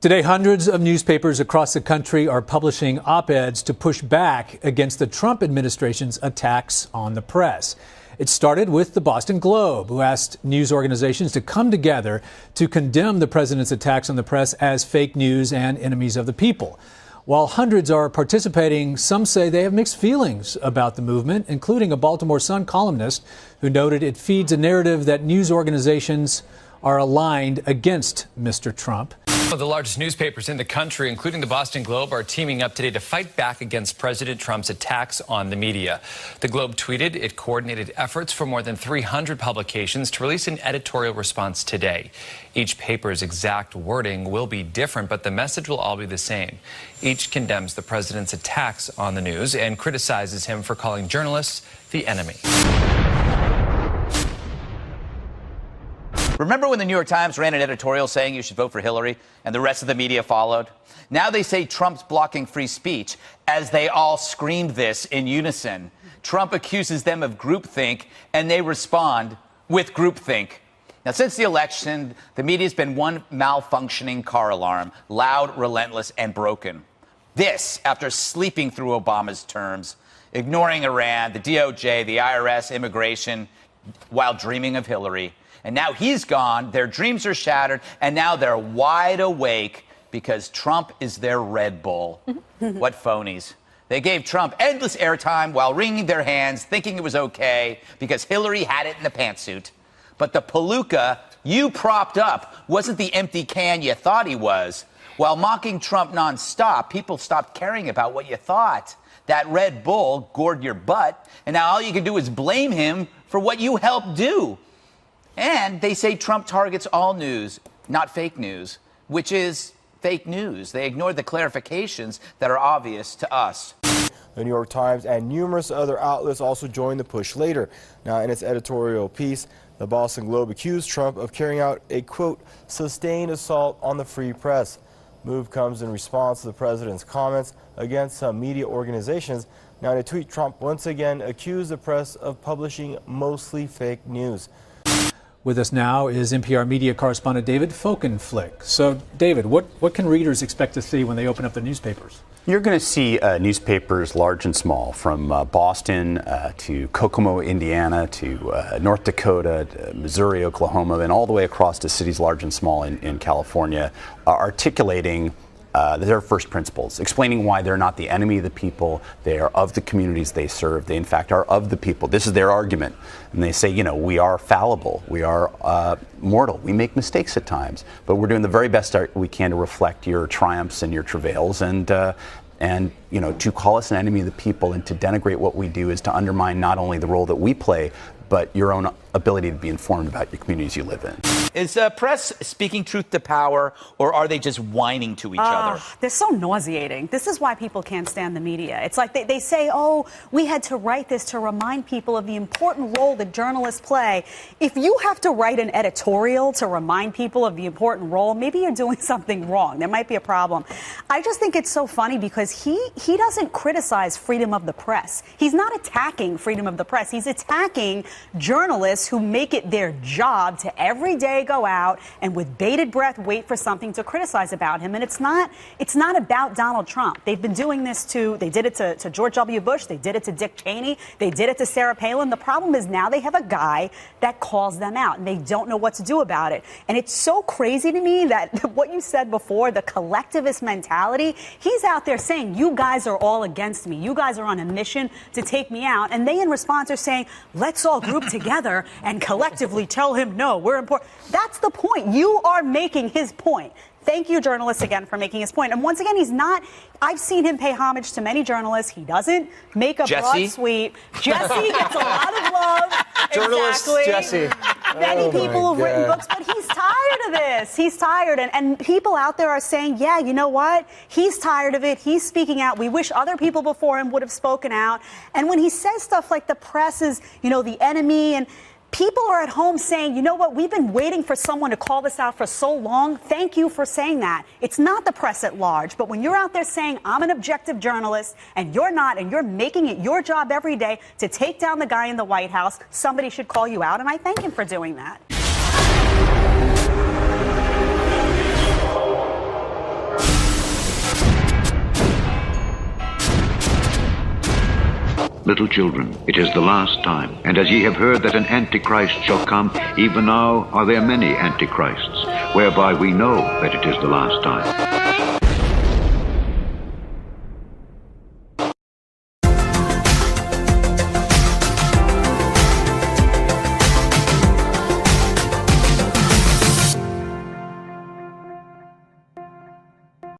Today, hundreds of newspapers across the country are publishing op-eds to push back against the Trump administration's attacks on the press. It started with the Boston Globe, who asked news organizations to come together to condemn the president's attacks on the press as fake news and enemies of the people. While hundreds are participating, some say they have mixed feelings about the movement, including a Baltimore Sun columnist who noted it feeds a narrative that news organizations are aligned against Mr. Trump. The largest newspapers in the country, including the Boston Globe, are teaming up today to fight back against President Trump's attacks on the media. The Globe tweeted it coordinated efforts for more than 300 publications to release an editorial response today. Each paper's exact wording will be different, but the message will all be the same. Each condemns the president's attacks on the news and criticizes him for calling journalists the enemy. Remember when the New York Times ran an editorial saying you should vote for Hillary and the rest of the media followed? Now they say Trump's blocking free speech as they all screamed this in unison. Trump accuses them of groupthink and they respond with groupthink. Now, since the election, the media's been one malfunctioning car alarm, loud, relentless, and broken. This after sleeping through Obama's terms, ignoring Iran, the DOJ, the IRS, immigration, while dreaming of Hillary. And now he's gone, their dreams are shattered, and now they're wide awake because Trump is their Red Bull. What phonies. They gave Trump endless airtime while wringing their hands, thinking it was okay because Hillary had it in the pantsuit. But the palooka you propped up wasn't the empty can you thought he was. While mocking Trump nonstop, people stopped caring about what you thought. That Red Bull gored your butt, and now all you can do is blame him for what you helped do. And they say Trump targets all news, not fake news, which is fake news. They ignored the clarifications that are obvious to us. The New York Times and numerous other outlets also joined the push later. Now, in its editorial piece, the Boston Globe accused Trump of carrying out a, quote, sustained assault on the free press. Move comes in response to the president's comments against some media organizations. Now, in a tweet, Trump once again accused the press of publishing mostly fake news. With us now is NPR media correspondent David Folkenflik. So, David, what can readers expect to see when they open up the newspapers? You're going to see newspapers large and small, from Boston to Kokomo, Indiana, to North Dakota, to Missouri, Oklahoma, and all the way across to cities large and small in California, articulating their first principles, explaining why they're not the enemy of the people. They are of the communities they serve. They, in fact, are of the people. This is their argument. And they say, you know, we are fallible. We are mortal. We make mistakes at times. But we're doing the very best we can to reflect your triumphs and your travails. And you know, to call us an enemy of the people and to denigrate what we do is to undermine not only the role that we play, but your own ability to be informed about your communities you live in. Is press speaking truth to power, or are they just whining to each other? They're so nauseating. This is why people can't stand the media. It's like they say, oh, we had to write this to remind people of the important role that journalists play. If you have to write an editorial to remind people of the important role, maybe you're doing something wrong. There might be a problem. I just think it's so funny because he doesn't criticize freedom of the press. He's not attacking freedom of the press. He's attacking journalists who make it their job to every day go out and with bated breath wait for something to criticize about him. And it's not about Donald Trump. They've been doing this they did it to George W. Bush. They did it to Dick Cheney. They did it to Sarah Palin. The problem is now they have a guy that calls them out and they don't know what to do about it. And it's so crazy to me that what you said before, the collectivist mentality, he's out there saying, you guys are all against me. You guys are on a mission to take me out. And they in response are saying, let's all group together and collectively tell him, no, we're important. That's the point. You are making his point. Thank you, journalists, again, for making his point. And once again, I've seen him pay homage to many journalists. He doesn't make a broad sweep. Jesse gets a lot of love. Journalist exactly. Jesse. Many people have written books, but he's tired of this. He's tired. And people out there are saying, yeah, you know what? He's tired of it. He's speaking out. We wish other people before him would have spoken out. And when he says stuff like the press is, the enemy, and people are at home saying, you know what, we've been waiting for someone to call this out for so long. Thank you for saying that. It's not the press at large, but when you're out there saying, I'm an objective journalist, and you're not, and you're making it your job every day to take down the guy in the White House, somebody should call you out, and I thank him for doing that. little children, it is the last time. And as ye have heard that an Antichrist shall come, even now are there many Antichrists, whereby we know that it is the last time.